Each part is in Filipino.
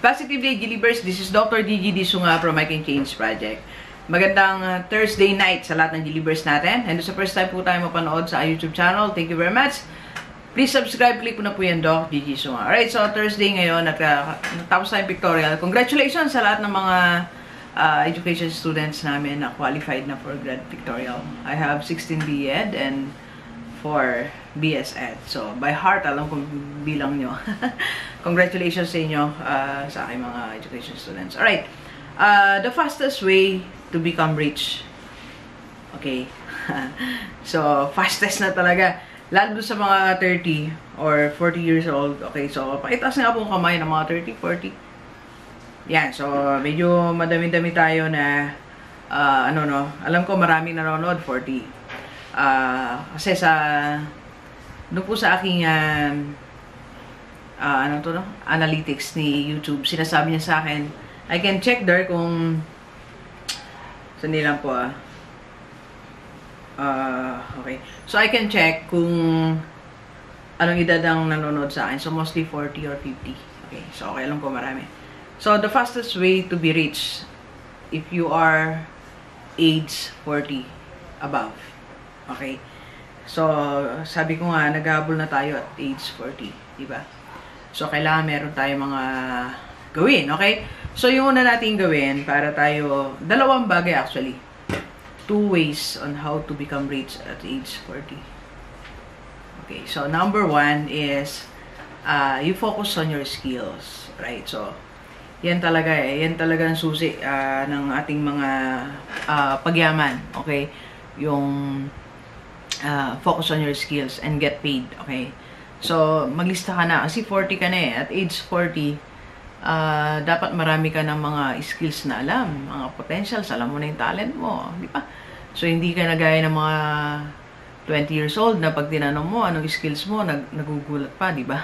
Positive Day, Gilibers. This is Dr. Gigi Sunga from I Can Change Project. Magandang Thursday night sa lahat ng Gilibers natin. And sa first time po tayo mapanood sa YouTube channel, thank you very much. Please subscribe, click po na po yan, Doc Gigi Sunga. Alright, so Thursday ngayon, natapos tayong pictorial. Congratulations sa lahat ng mga education students namin na qualified na for grad pictorial. I have 16 B.Ed and 4 BS.Ed. So, by heart, alam kong bilang nyo. Congratulations sa inyo sa aking mga education students. Alright, the fastest way to become rich. Okay. So, fastest na talaga. Lalo sa mga 30 or 40 years old. Okay, so, pakitaas nga po kamay ng mga 30, 40. Yan, so, medyo madami-dami tayo na, alam ko maraming nanonood, 40. Kasi doon po sa aking, analytics ni YouTube, sinasabi niya sa akin, I can check there kung, sandi lang po okay. So, I can check kung anong edad ang nanonood sa akin. So, mostly 40 or 50. Okay, so, okay lang po marami. So, the fastest way to be rich, if you are age 40 above. Okay? So, sabi ko nga, naghabol na tayo at age 40. Diba? So, kailangan meron tayo mga gawin. Okay? So, yung una natin gawin para tayo, dalawang bagay actually. 2 ways on how to become rich at age 40. Okay, so number 1 is you focus on your skills, right? So, yan talaga yan talaga ang susi ng ating mga pagyaman, okay? Yung focus on your skills and get paid, okay? So, maglista ka na kasi 40 ka na at age 40, dapat marami ka ng mga skills na alam, mga potentials, alam mo na yung talent mo, di ba? So, hindi ka na gaya ng mga 20 years old na pag tinanong mo, anong skills mo, nagugulat pa, di ba?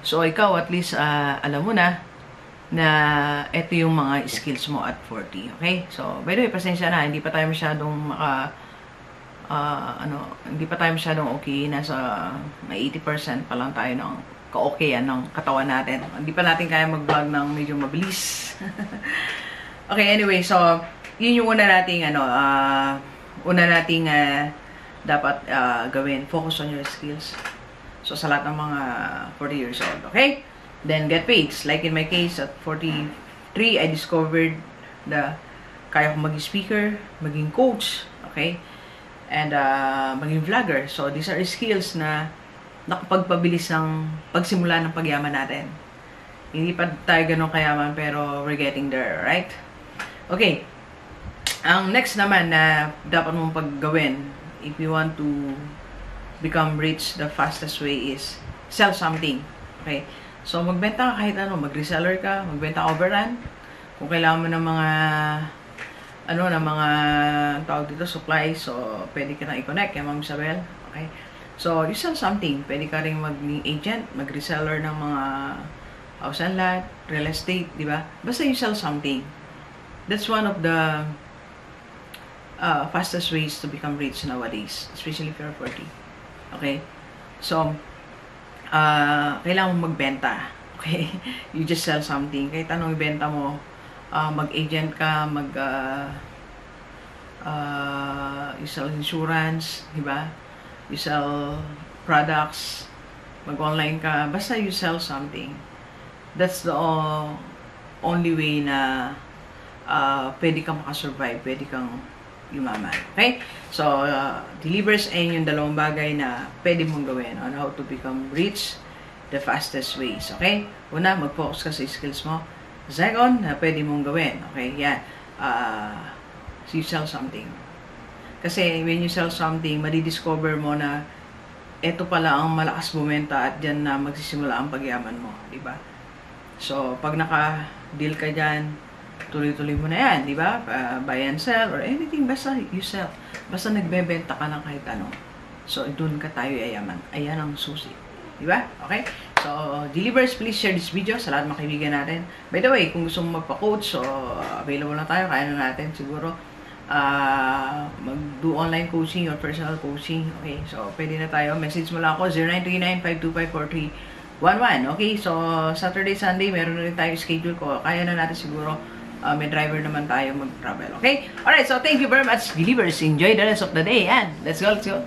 So, ikaw at least alam mo na ito yung mga skills mo at 40, okay? So, by the way, pasensya na, hindi pa tayo masyadong hindi pa tayo masyadong okay, nasa may 80% pa lang tayo ng ka-okayan ng katawan natin. Hindi pa natin kaya mag-vlog ng medyo mabilis. Okay, anyway, so, yun yung una nating, dapat gawin. Focus on your skills. So, sa lahat ng mga 40 years old, okay? Then, get paid. Like in my case, at 43, I discovered na kaya ko maging speaker, maging coach, okay? And, maging vlogger. So, these are skills na nakapagpabilis ng pagsimula ng pagyaman natin. Hindi pa tayo ganun kayaman, pero we're getting there, right? Okay. Ang next naman na dapat mong paggawin, if you want to become rich, the fastest way is sell something. Okay? So, magbenta ka kahit ano. Mag-reseller ka, magbenta ka overrun. Kung kailangan mo ng mga tawag dito, supplies, so, pwede ka na i-connect kay Ma'am Isabel. Okay? So, you sell something. Pwede ka rin mag-agent, mag-reseller ng mga house and lot, real estate, di ba? Basta you sell something. That's one of the fastest ways to become rich nowadays, especially if you're 40. Okay? So, kailangan mong magbenta. Okay? You just sell something. Kahit anong ibenta mo, mag-agent ka, you sell insurance, di ba? You sell products, mag-online ka, basta you sell something. That's the only way na pwede kang makasurvive, pwede kang yumaman. Okay? So, delivers ay yung dalawang bagay na pwede mong gawin on how to become rich the fastest ways. Okay? Una, mag-focus ka sa skills mo. Second, na pwede mong gawin. Okay? Yan. So, you sell something. Kasi when you sell something, madidiscover mo na ito pala ang malakas bumenta at dyan na magsisimula ang pagyaman mo. Diba? So, pag naka-deal ka dyan, tuloy-tuloy mo na yan. Diba? Buy and sell or anything. Basta you sell. Basta nagbebenta ka ng kahit ano. So, dun ka tayo yayaman. Ayan ang susi. Diba? Okay? So, delivers, please share this video sa lahat ng kaibigan natin. By the way, kung gusto mong magpa-coach, so, available na tayo. Kaya na natin siguro. Mag-do online coaching or personal coaching. Okay, so pwede na tayo. Message mo lang ako 0939-525-43 1-1. Okay, so Saturday, Sunday, meron na rin tayo schedule ko. Kaya na natin siguro. May driver naman tayo mag-travel. Okay? Alright, so thank you very much, believers. Enjoy the rest of the day. And let's go, let's go.